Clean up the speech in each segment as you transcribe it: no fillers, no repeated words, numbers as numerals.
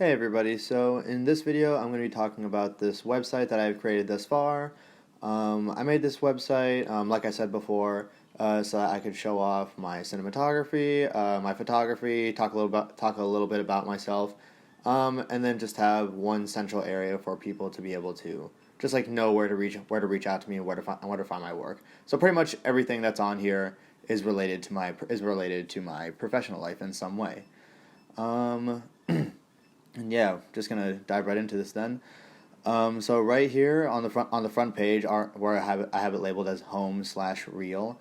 Hey everybody, so in this video I'm going to be talking about this website that I've created thus far. I made this website, like I said before, so that I could show off my cinematography, my photography, talk a little bit about myself, and then just have one central area for people to be able to just like know where to reach out to me and where to find my work. So pretty much everything that's on here is related to my professional life in some way. And yeah, just gonna dive right into this then. So right here on the front page where I have it labeled as home/reel.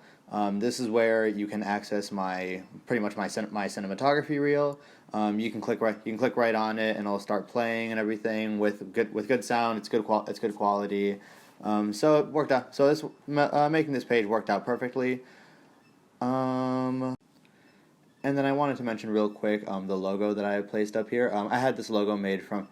This is where you can access my cinematography reel. You can click right on it and it'll start playing and everything with good sound. It's good quality. So it worked out. So this making this page worked out perfectly. And then I wanted to mention real quick the logo that I have placed up here. I had this logo made for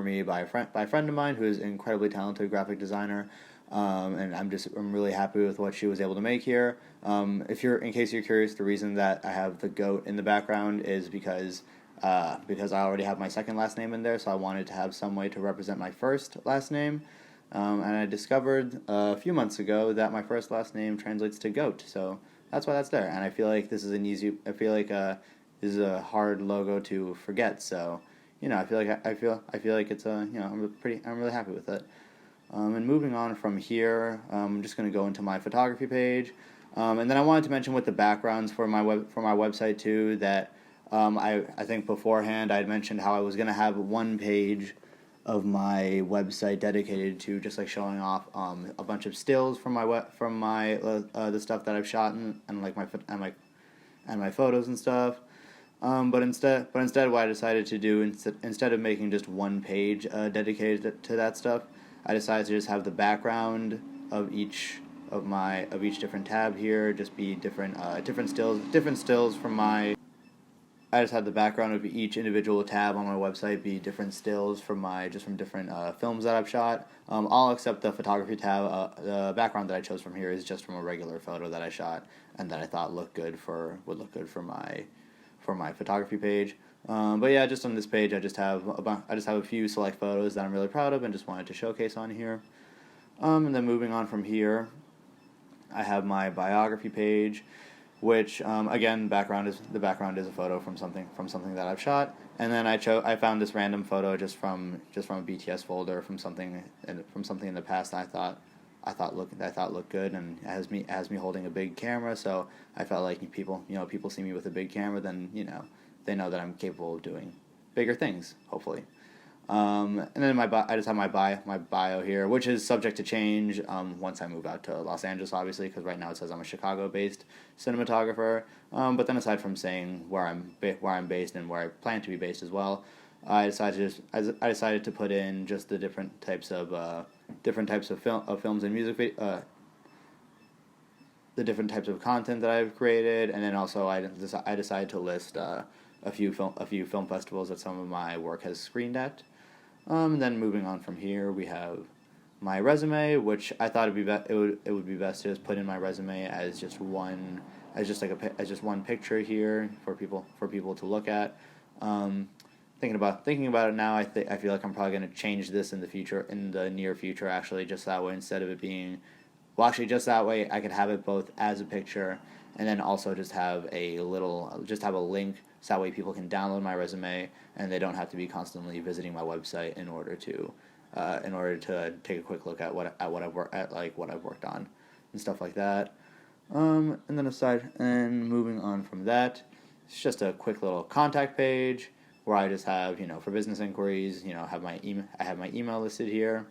me by a friend of mine who is an incredibly talented graphic designer, and I'm really happy with what she was able to make here. In case you're curious, the reason that I have the goat in the background is because I already have my second last name in there, so I wanted to have some way to represent my first last name. And I discovered a few months ago that my first last name translates to goat, so that's why that's there. And I feel like this is this is a hard logo to forget. So, I feel like it's I'm really happy with it. And moving on from here, I'm just going to go into my photography page. And then I wanted to mention with the backgrounds for my website too that I think beforehand I had mentioned how I was going to have one page of my website dedicated to just like showing off a bunch of stills from the stuff that I've shot and my photos and stuff. But instead, what I decided to do instead of making just one page dedicated to that stuff, I decided to just have the background of each different tab here just be different stills from my. I just had the background of each individual tab on my website be different stills from different films that I've shot. All except the photography tab. The background that I chose from here is just from a regular photo that I shot and that I thought would look good for my photography page. But yeah, just on this page, I just have a few select photos that I'm really proud of and just wanted to showcase on here. And then moving on from here, I have my biography page, which again, the background is a photo from something that I've shot, and then I found this random photo just from a BTS folder from something in the past that I thought looked good, and it has me holding a big camera, so I felt like people see me with a big camera, then they know that I'm capable of doing bigger things, hopefully. And then I just have my bio here, which is subject to change once I move out to Los Angeles, obviously, because right now it says I'm a Chicago-based cinematographer. But then aside from saying where I'm based and where I plan to be based as well, I decided to put in just the different types of films and music, the different types of content that I've created, and then also I decided to list a few film festivals that some of my work has screened at. Then moving on from here, we have my resume, which I thought it would be best to just put in my resume as just one picture here for people to look at. Thinking about it now, I feel like I'm probably going to change this in the near future. Actually, just that way, instead of it being, just that way I could have it both as a picture and then also just have a link. So that way people can download my resume and they don't have to be constantly visiting my website in order to take a quick look at what I've worked on and stuff like that. And then moving on from that, it's just a quick little contact page where I just have for business inquiries I have my email listed here,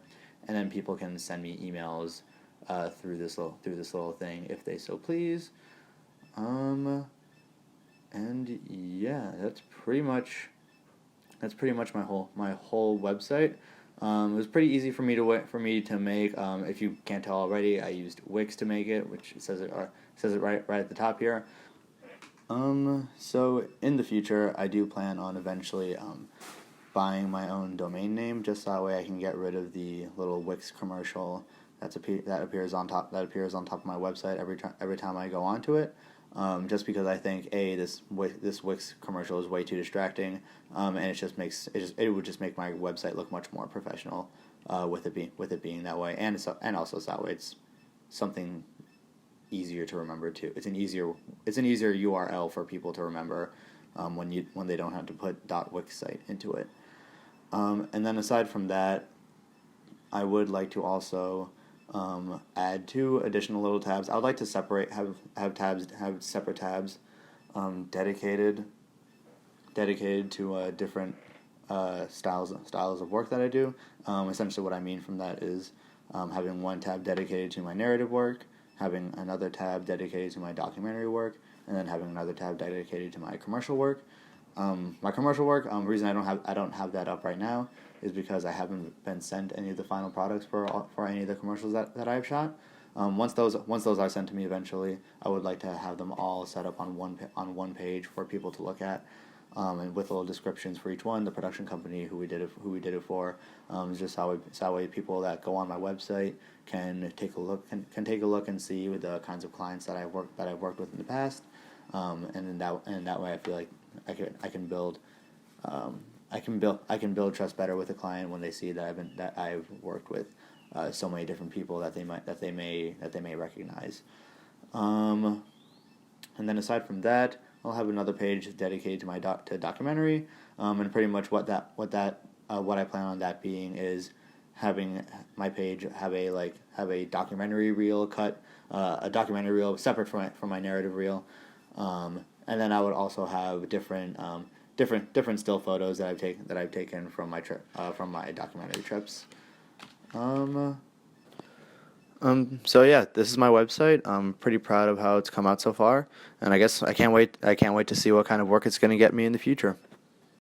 and then people can send me emails through this little thing if they so please. And yeah, that's pretty much my whole website. It was pretty easy for me to make. If you can't tell already, I used Wix to make it, which says it right at the top here. So in the future, I do plan on eventually buying my own domain name, just that way I can get rid of the little Wix commercial that appears on top of my website every time I go onto it. just because I think this Wix commercial is way too distracting, and it would just make my website look much more professional, with it being that way, and also that way it's something easier to remember too. It's an easier URL for people to remember, when they don't have to put .wix site into it. And then aside from that, I would like to also add 2 additional little tabs. I would like to have separate tabs, dedicated to different styles of work that I do. Essentially, what I mean from that is having one tab dedicated to my narrative work, having another tab dedicated to my documentary work, and then having another tab dedicated to my commercial work. My commercial work, the reason I don't have that up right now is because I haven't been sent any of the final products for any of the commercials that I've shot. Once those are sent to me eventually, I would like to have them all set up on one page for people to look at, and with little descriptions for each one, the production company, who we did it for, just so that way people that go on my website can take a look and see the kinds of clients that I've worked with in the past, and in that way I feel like I can build trust better with the client when they see that I've worked with so many different people that they may recognize. And then aside from that, I'll have another page dedicated to my documentary, and pretty much what I plan on that being is having my page have a documentary reel cut, a documentary reel separate from my narrative reel, and then I would also have different still photos that I've taken from my documentary trips. So yeah, this is my website. I'm pretty proud of how it's come out so far, and I guess I can't wait to see what kind of work it's going to get me in the future.